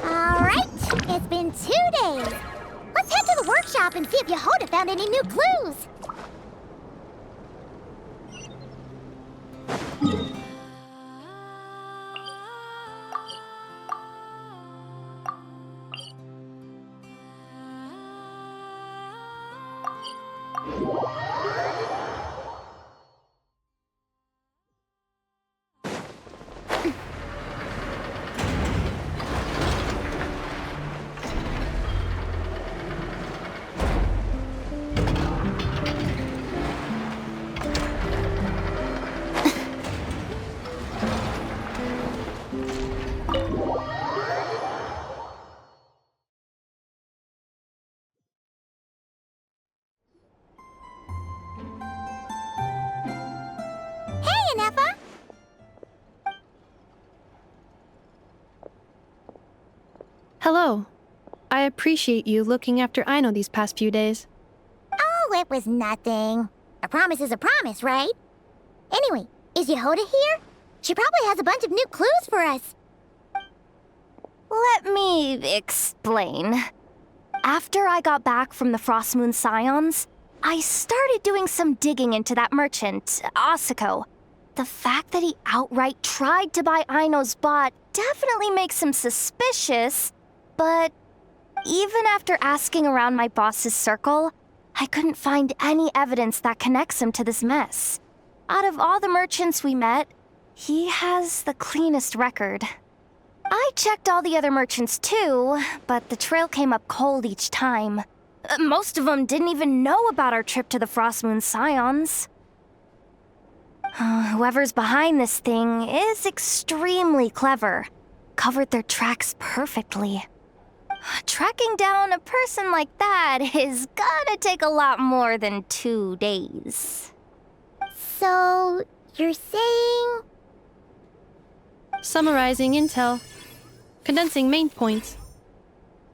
Alright, it's been 2 days. Let's head to the workshop and see if Yehoda found any new clues. Hello. I appreciate you looking after Aino these past few days. Oh, it was nothing. A promise is a promise, right? Anyway, is Yehoda here? She probably has a bunch of new clues for us. Let me explain. After I got back from the Frost Moon Scions, I started doing some digging into that merchant, Asako. The fact that he outright tried to buy Aino's bot definitely makes him suspicious, but even after asking around my boss's circle, I couldn't find any evidence that connects him to this mess. Out of all the merchants we met, he has the cleanest record. I checked all the other merchants too, but the trail came up cold each time. Most of them didn't even know about our trip to the Frost Moon Scions. Whoever's behind this thing is extremely clever. Covered their tracks perfectly. Tracking down a person like that is gonna take a lot more than 2 days. So, you're saying... Summarizing intel. Condensing main points.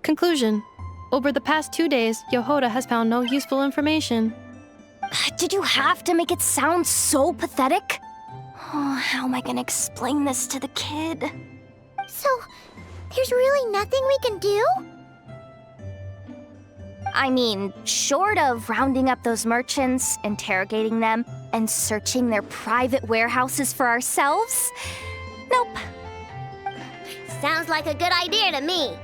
Conclusion. Over the past 2 days, Yehoda has found no useful information. Did you have to make it sound so pathetic? Oh, how am I gonna explain this to the kid? So, there's really nothing we can do? I mean, short of rounding up those merchants, interrogating them, and searching their private warehouses for ourselves? Nope. Sounds like a good idea to me.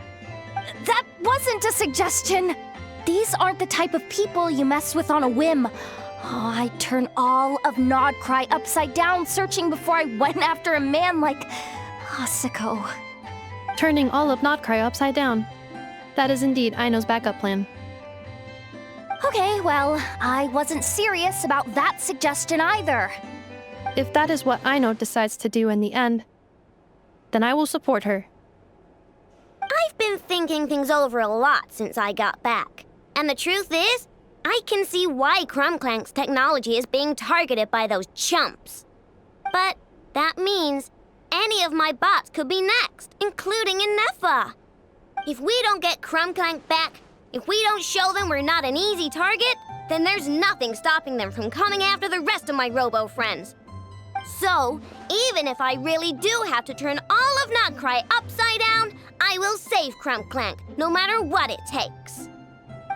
That wasn't a suggestion. These aren't the type of people you mess with on a whim. Oh, I'd turn all of Nodcry upside down searching before I went after a man like Asako. Turning all of Nodcry upside down. That is indeed Aino's backup plan. Okay, well, I wasn't serious about that suggestion either. If that is what Aino decides to do in the end, then I will support her. I've been thinking things over a lot since I got back. And the truth is, I can see why Clink Clank's technology is being targeted by those chumps. But that means any of my bots could be next, including Inefa. If we don't get Clink Clank back, if we don't show them we're not an easy target, then there's nothing stopping them from coming after the rest of my robo friends. So, even if I really do have to turn all of Nodcry upside down, I will save Clink Clank, no matter what it takes.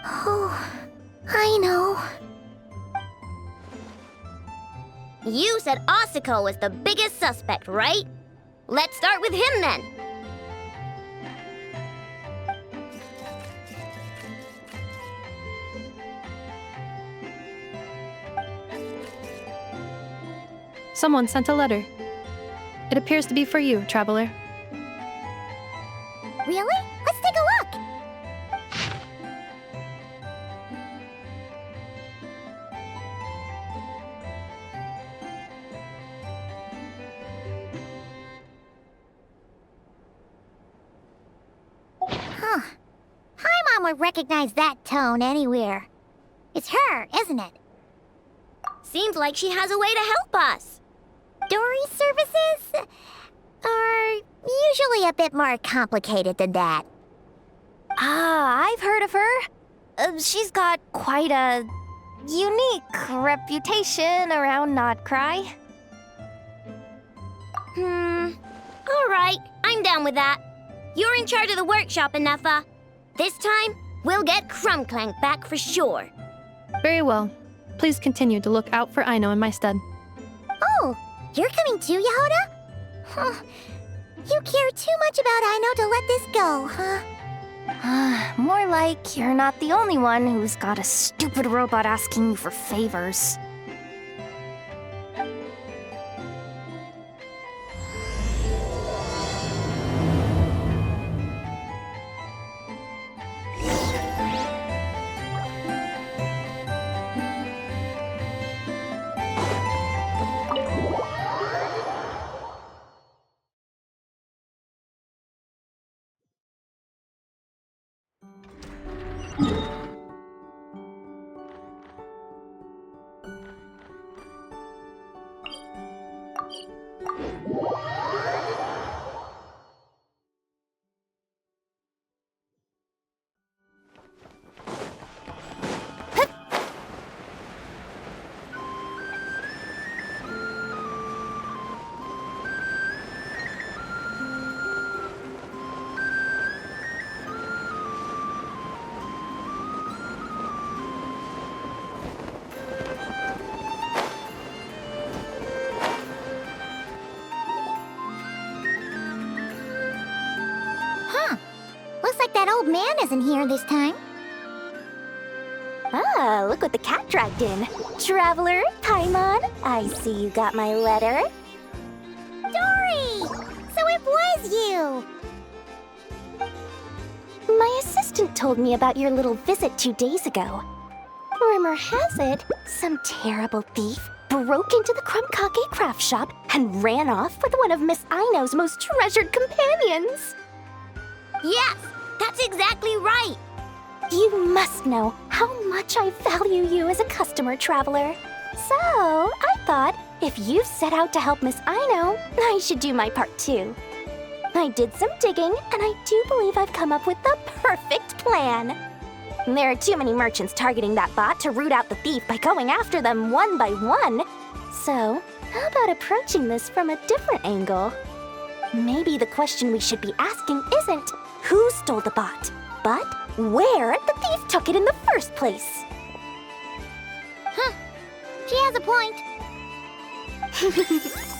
Oh, I know. You said Asako was the biggest suspect, right? Let's start with him then. Someone sent a letter. It appears to be for you, traveler. Really? Let's take a look. Huh. Paimon would recognize that tone anywhere. It's her, isn't it? Seems like she has a way to help us. Dory services are usually a bit more complicated than that. Ah, I've heard of her. She's got quite a unique reputation around Nodcry. All right, I'm down with that. You're in charge of the workshop, Enougha. This time, we'll get Clink Clank back for sure. Very well. Please continue to look out for Aino in my stead. Oh, you're coming too, Yehoda? Huh. You care too much about Aino to let this go, huh? More like you're not the only one who's got a stupid robot asking you for favors. Looks like that old man isn't here this time. Ah, look what the cat dragged in. Traveler, Paimon, I see you got my letter. Dory! So it was you! My assistant told me about your little visit 2 days ago. Rumor has it, some terrible thief broke into the Krumkake craft shop and ran off with one of Miss Aino's most treasured companions. Yes, that's exactly right. You must know how much I value you as a customer, Traveler. So, I thought, if you've set out to help Miss Aino, I should do my part too. I did some digging, and I do believe I've come up with the perfect plan. There are too many merchants targeting that bot to root out the thief by going after them one by one. So, how about approaching this from a different angle? Maybe the question we should be asking isn't who stole the bot, but where the thief took it in the first place. Huh. She has a point.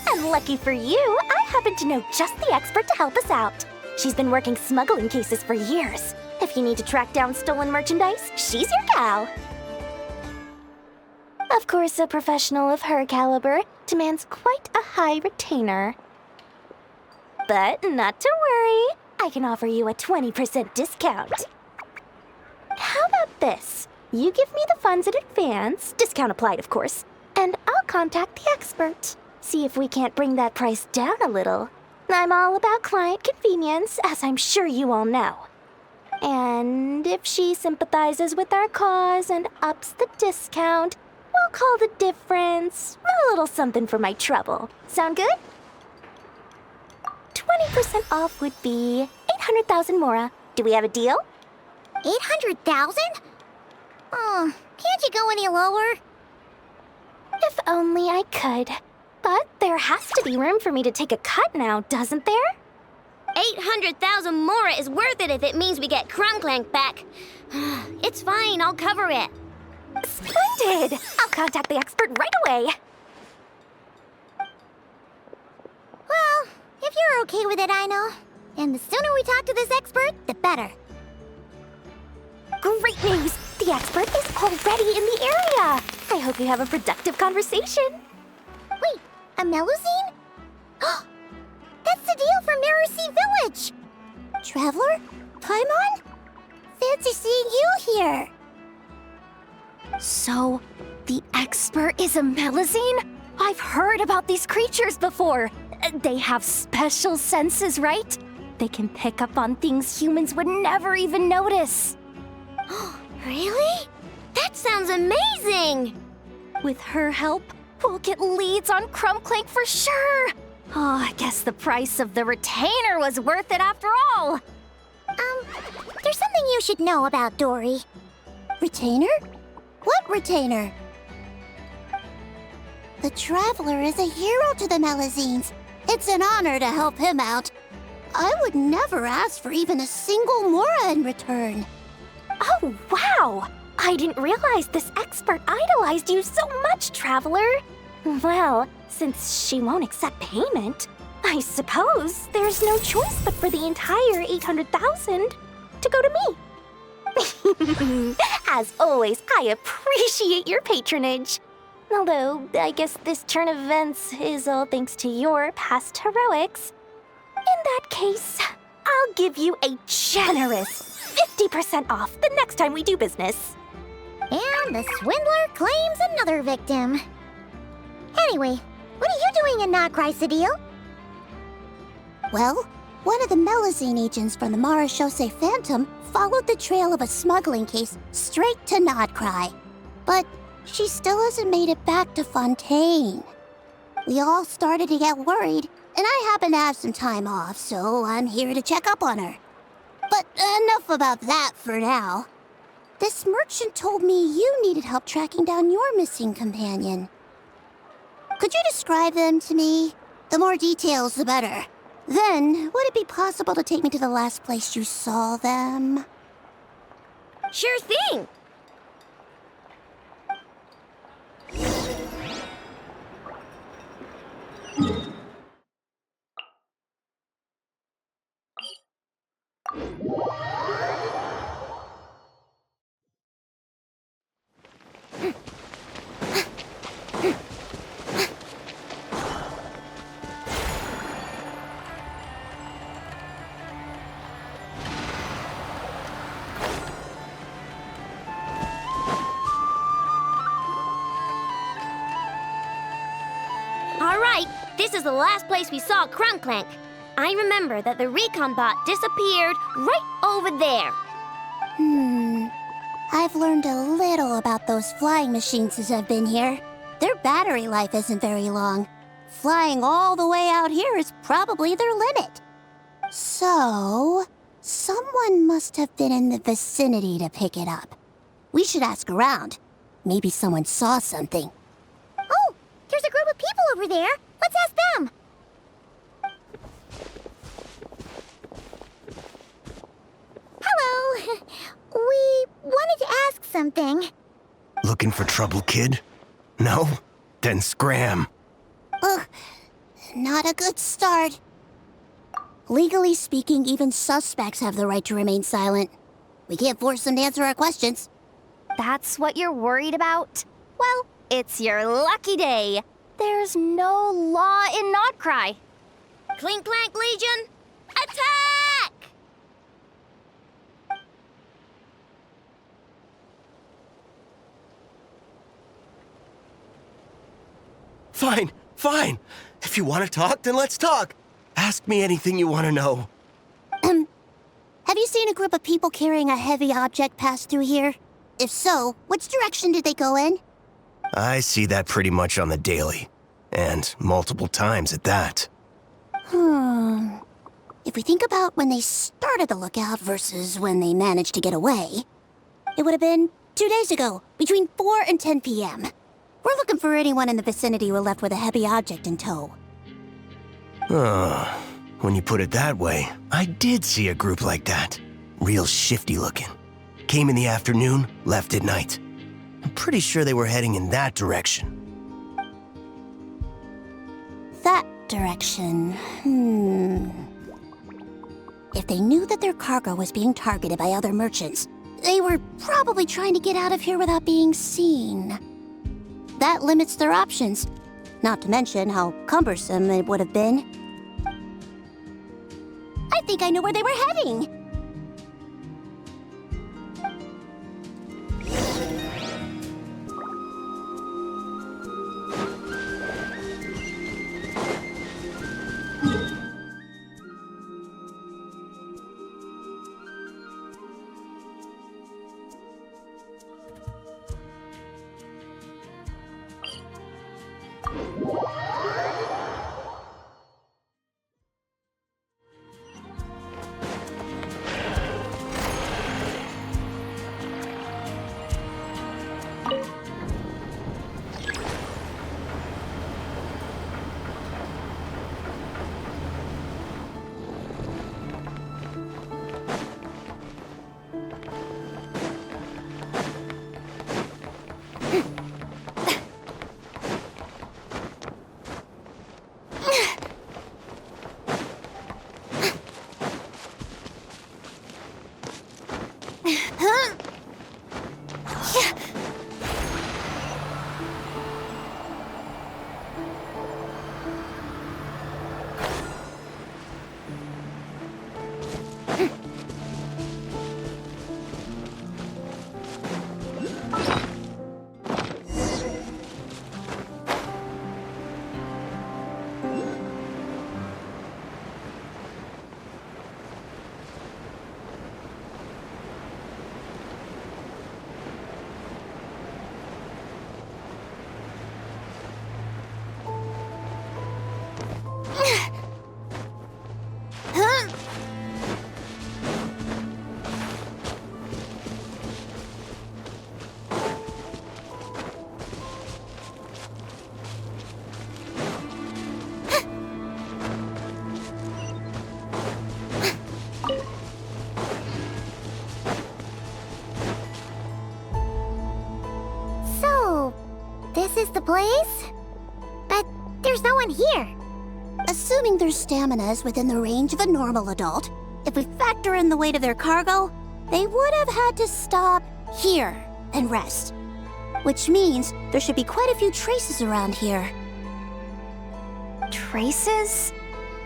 And lucky for you, I happen to know just the expert to help us out. She's been working smuggling cases for years. If you need to track down stolen merchandise, she's your gal. Of course, a professional of her caliber demands quite a high retainer. But not to worry, I can offer you a 20% discount. How about this? You give me the funds in advance, discount applied of course, and I'll contact the expert. See if we can't bring that price down a little. I'm all about client convenience, as I'm sure you all know. And if she sympathizes with our cause and ups the discount, we'll call the difference a little something for my trouble. Sound good? 20% off would be 800,000 mora. Do we have a deal? 800,000? Oh, can't you go any lower? If only I could. But there has to be room for me to take a cut now, doesn't there? 800,000 mora is worth it if it means we get Clink Clank back. It's fine, I'll cover it. Splendid! I'll contact the expert right away. Well, if you're okay with it, Aino. And the sooner we talk to this expert, the better. Great news! The expert is already in the area. I hope you have a productive conversation. Wait, a Melusine? That's the deal from Mercy Village! Traveler? Paimon? Fancy seeing you here! So, the expert is a Melusine? I've heard about these creatures before. They have special senses, right? They can pick up on things humans would never even notice. Really? That sounds amazing! With her help, we'll get leads on Clink Clank for sure. Oh, I guess the price of the retainer was worth it after all. There's something you should know about Dory. Retainer? What retainer? The Traveler is a hero to the Melusines. It's an honor to help him out. I would never ask for even a single mora in return. Oh, wow! I didn't realize this expert idolized you so much, Traveler. Well, since she won't accept payment, I suppose there's no choice but for the entire 800,000 to go to me. As always, I appreciate your patronage. Although, I guess this turn of events is all thanks to your past heroics. In that case, I'll give you a generous 50% off the next time we do business. And the swindler claims another victim. Anyway, what are you doing in Notcry, Sadil? Well, one of the Melazine agents from the Marechaussee Phantom followed the trail of a smuggling case straight to Notcry. But she still hasn't made it back to Fontaine. We all started to get worried, and I happen to have some time off, so I'm here to check up on her. But enough about that for now. This merchant told me you needed help tracking down your missing companion. Could you describe them to me? The more details, the better. Then, would it be possible to take me to the last place you saw them? Sure thing! Alright, this is the last place we saw Clink Clank. I remember that the recon bot disappeared right over there. I've learned a little about those flying machines since I've been here. Their battery life isn't very long. Flying all the way out here is probably their limit. So, someone must have been in the vicinity to pick it up. We should ask around. Maybe someone saw something. Oh, there's a group of people over there. Let's ask them. Hello. We wanted to ask something. Looking for trouble, kid? No? Then scram. Ugh, not a good start. Legally speaking, even suspects have the right to remain silent. We can't force them to answer our questions. That's what you're worried about? Well, it's your lucky day. There's no law in Notcry. Clink Clank Legion, attack! Fine, fine. If you want to talk, then let's talk. Ask me anything you want to know. Have you seen a group of people carrying a heavy object pass through here? If so, which direction did they go in? I see that pretty much on the daily. And multiple times at that. If we think about when they started the lookout versus when they managed to get away, it would have been 2 days ago, between 4 and 10 p.m. We're looking for anyone in the vicinity who left with a heavy object in tow. When you put it that way, I did see a group like that. Real shifty looking. Came in the afternoon, left at night. I'm pretty sure they were heading in that direction. That direction, If they knew that their cargo was being targeted by other merchants, they were probably trying to get out of here without being seen. That limits their options, not to mention how cumbersome it would have been. I think I know where they were heading. So, this is the place? But there's no one here. Assuming their stamina is within the range of a normal adult, if we factor in the weight of their cargo, they would have had to stop here and rest. Which means there should be quite a few traces around here. Traces?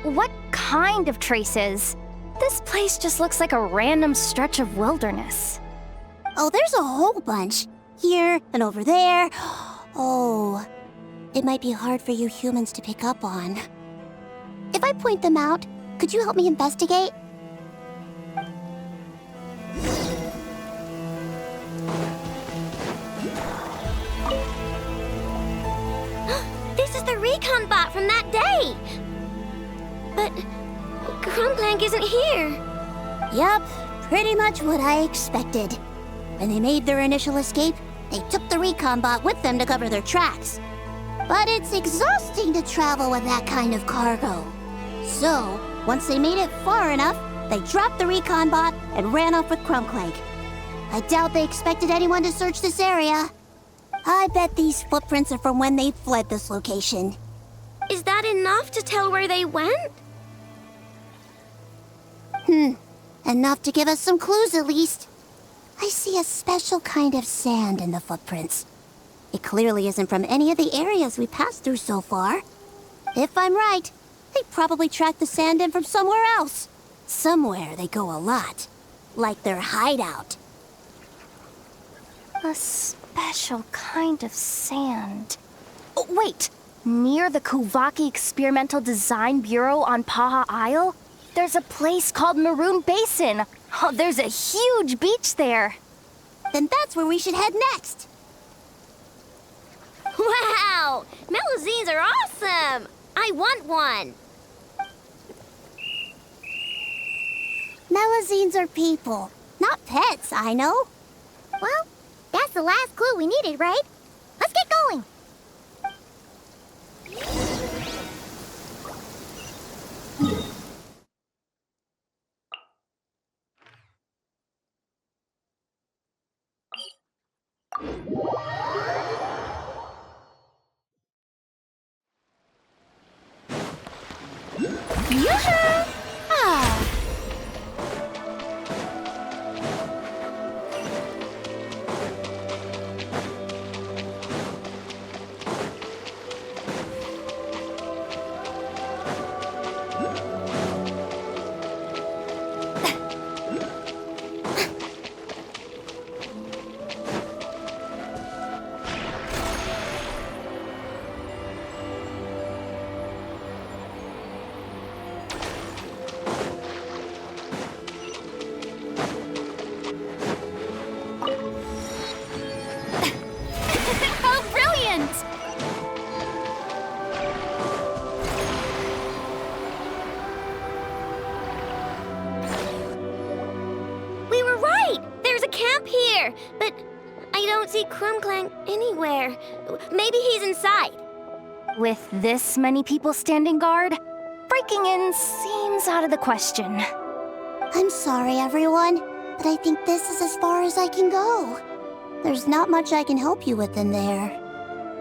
What kind of traces? This place just looks like a random stretch of wilderness. Oh, there's a whole bunch. Here and over there. Oh, it might be hard for you humans to pick up on. If I point them out, could you help me investigate? This is the recon bot from that day! But Clink Clank isn't here. Yup, pretty much what I expected. When they made their initial escape, they took the recon bot with them to cover their tracks. But it's exhausting to travel with that kind of cargo. So, once they made it far enough, they dropped the recon bot and ran off with Clink Clank. I doubt they expected anyone to search this area. I bet these footprints are from when they fled this location. Is that enough to tell where they went? Enough to give us some clues at least. I see a special kind of sand in the footprints. It clearly isn't from any of the areas we passed through so far. If I'm right, they probably tracked the sand in from somewhere else. Somewhere they go a lot. Like their hideout. A special kind of sand. Oh, wait! Near the Kuvaki Experimental Design Bureau on Paha Isle, there's a place called Maroon Basin. Oh, there's a huge beach there. Then that's where we should head next. Wow! Melusines are awesome! I want one! Melusines are people, not pets, I know. Well, that's the last clue we needed, right? Let's get going. Here, but I don't see Clink Clank anywhere. Maybe he's inside. With this many people standing guard, breaking in seems out of the question. I'm sorry, everyone, but I think this is as far as I can go. There's not much I can help you with in there.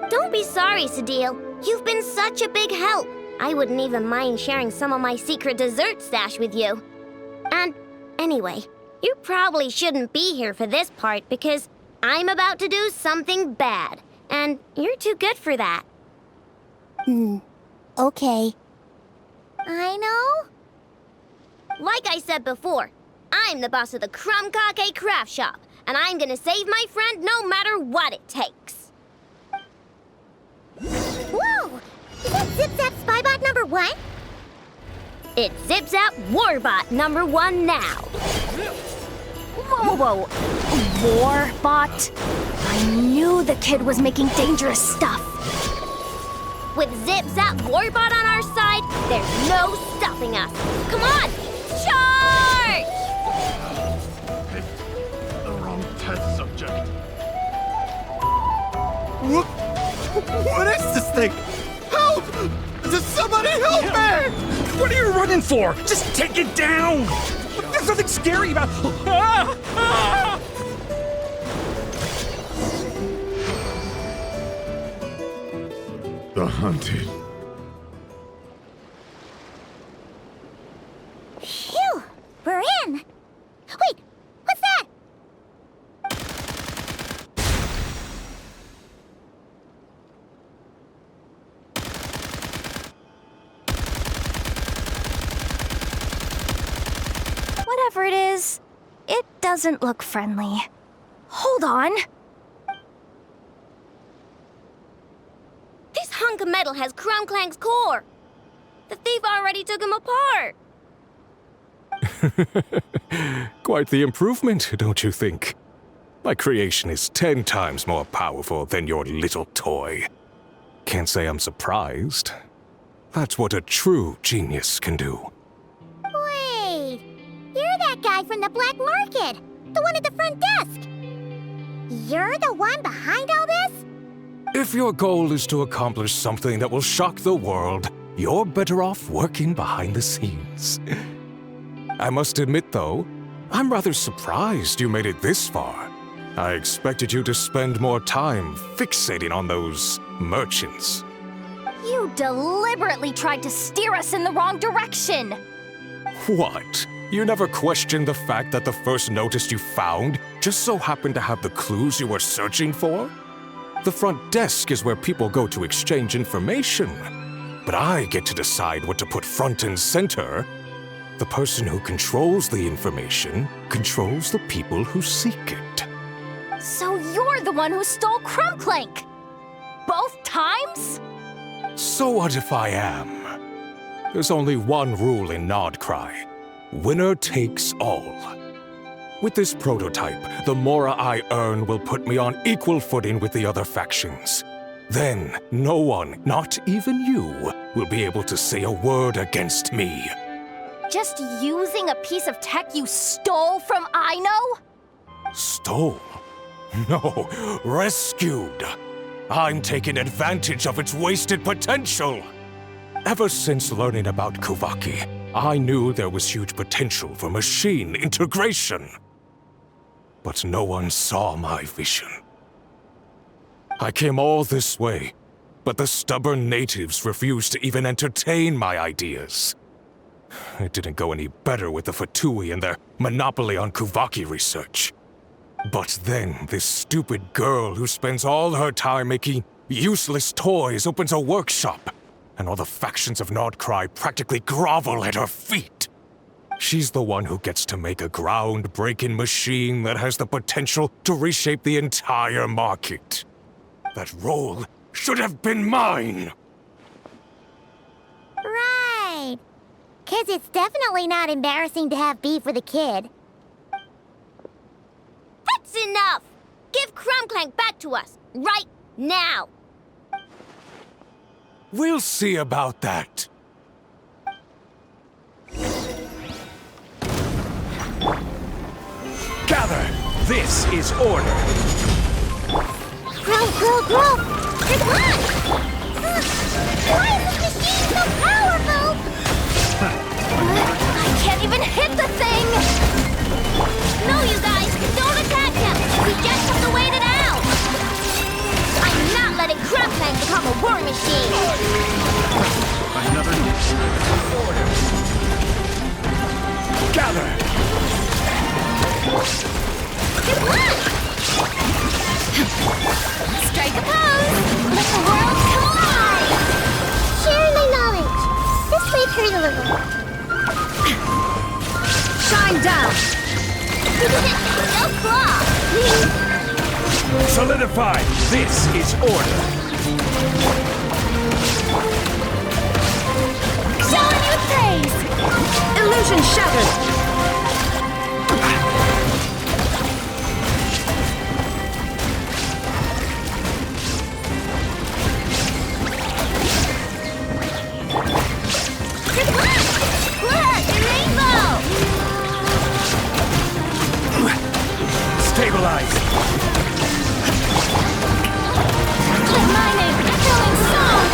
Don't be sorry, Sadil. You've been such a big help. I wouldn't even mind sharing some of my secret dessert stash with you. And anyway, you probably shouldn't be here for this part because I'm about to do something bad, and you're too good for that. Okay. I know. Like I said before, I'm the boss of the Krumkake Craft Shop, and I'm gonna save my friend no matter what it takes. Whoa! Is that Zip Zap Spybot number one? It zips out Warbot number 1 now. Whoa, whoa, whoa. Warbot? I knew the kid was making dangerous stuff. With Zips Zap Warbot on our side, there's no stopping us. Come on, charge! The wrong test subject. What is this thing? Help! Does somebody help me? What are you running for? Just take it down! There's nothing scary about... Ah! Ah! The hunted. Phew! We're in! Wait! What's that? Whatever it is, it doesn't look friendly. Hold on. This hunk of metal has Clink Clank's core. The thief already took him apart. Quite the improvement, don't you think? My creation is 10 times more powerful than your little toy. Can't say I'm surprised. That's what a true genius can do. Wait! You're that guy from the black market! The one at the front desk! You're the one behind all this? If your goal is to accomplish something that will shock the world, you're better off working behind the scenes. I must admit, though, I'm rather surprised you made it this far. I expected you to spend more time fixating on those merchants. You deliberately tried to steer us in the wrong direction. What? You never questioned the fact that the first notice you found just so happened to have the clues you were searching for? The front desk is where people go to exchange information. But I get to decide what to put front and center. The person who controls the information controls the people who seek it. So you're the one who stole Clink Clank? Both times? So what if I am? There's only one rule in Nodcry. Winner takes all. With this prototype, the more I earn will put me on equal footing with the other factions. Then, no one, not even you, will be able to say a word against me. Just using a piece of tech you stole from Ino? Stole? No, rescued. I'm taking advantage of its wasted potential. Ever since learning about Kuvaki, I knew there was huge potential for machine integration. But no one saw my vision. I came all this way, but the stubborn natives refused to even entertain my ideas. It didn't go any better with the Fatui and their monopoly on Kuvaki research. But then this stupid girl who spends all her time making useless toys opens a workshop, and all the factions of Nodcry practically grovel at her feet. She's the one who gets to make a groundbreaking machine that has the potential to reshape the entire market. That role should have been mine! Right. 'Cause it's definitely not embarrassing to have beef with a kid. That's enough! Give Clink Clank back to us, right now! We'll see about that. Gather! This is order! Grow! Come on! Why is this machine so powerful? I can't even hit the thing! No, you guys, don't attack him! We just have to wait it out! I'm not letting Clink Clank become a war machine! Another order. Gather! Come on! Strike a pose! Let the world collide! Sharing my knowledge. This might hurt a little. Shine down! No claw! Solidify! This is order! Illusion shattered! Stabilize! Mining! Echoing song!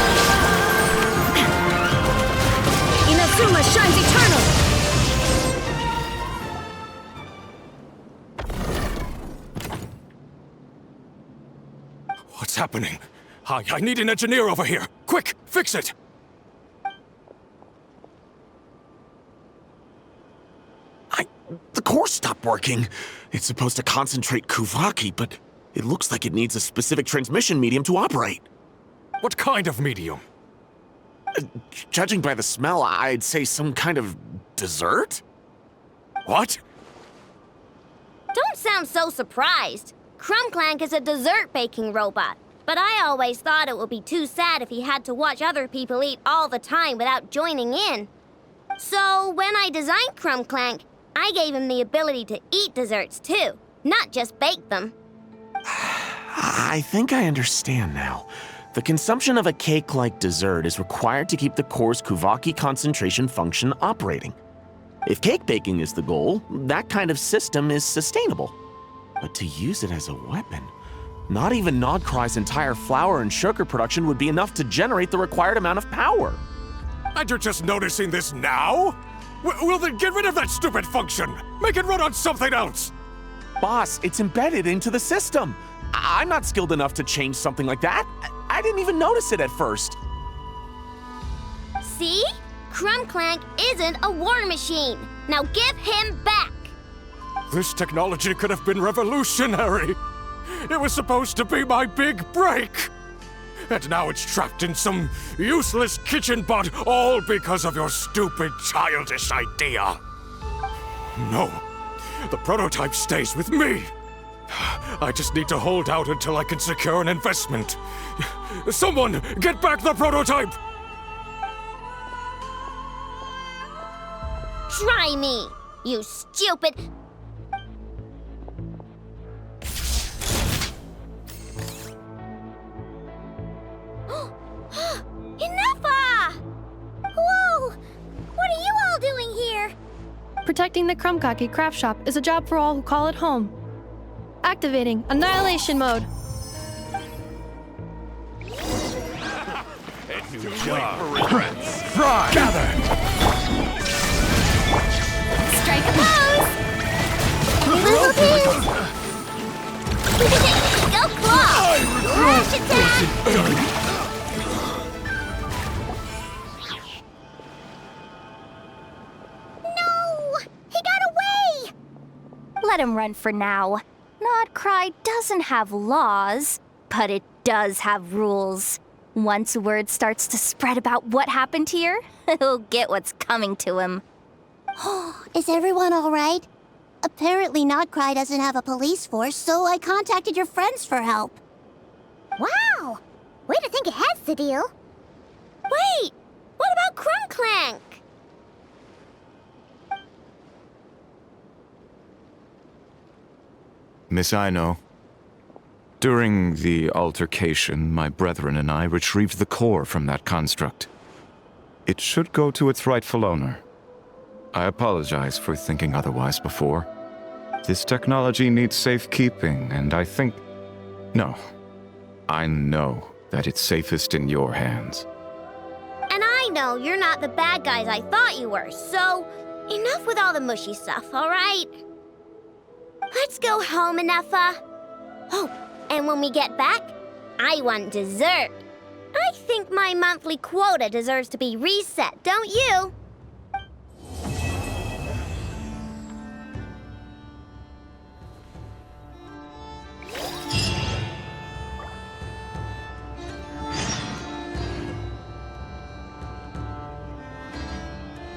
Inazuma shines eternal! What's happening? I need an engineer over here. Quick, fix it! The core stopped working. It's supposed to concentrate Kuvaki, but it looks like it needs a specific transmission medium to operate. What kind of medium? Judging by the smell, I'd say some kind of dessert? What? Don't sound so surprised. Clink Clank is a dessert baking robot, but I always thought it would be too sad if he had to watch other people eat all the time without joining in. So when I designed Clink Clank, I gave him the ability to eat desserts too, not just bake them. I think I understand now. The consumption of a cake-like dessert is required to keep the core's Kuvaki concentration function operating. If cake baking is the goal, that kind of system is sustainable. But to use it as a weapon, not even Nodcry's entire flour and sugar production would be enough to generate the required amount of power. And you're just noticing this now? Well then get rid of that stupid function! Make it run on something else! Boss, it's embedded into the system. I'm not skilled enough to change something like that. I didn't even notice it at first. See? Clink Clank isn't a war machine. Now give him back! This technology could have been revolutionary! It was supposed to be my big break! And now it's trapped in some useless kitchen bot, all because of your stupid, childish idea. No, the prototype stays with me. I just need to hold out until I can secure an investment. Someone, get back the prototype! Try me, you stupid... Enough! Whoa! What are you all doing here? Protecting the Krumkaki craft shop is a job for all who call it home. Activating Annihilation Mode. Gather! Strike a pose! Go claw! Flash attack! Let him run for now. Nodcry doesn't have laws, but it does have rules. Once word starts to spread about what happened here, he'll get what's coming to him. Is everyone all right? Apparently Nodcry doesn't have a police force, so I contacted your friends for help. Wow! Way to think ahead's the deal. Wait! What about Clink Clank? Miss Aino, during the altercation, my brethren and I retrieved the core from that construct. It should go to its rightful owner. I apologize for thinking otherwise before. This technology needs safekeeping, and I think... No. I know that it's safest in your hands. And I know you're not the bad guys I thought you were, so enough with all the mushy stuff, all right? Let's go home, Enougha. Oh, and when we get back, I want dessert. I think my monthly quota deserves to be reset, don't you?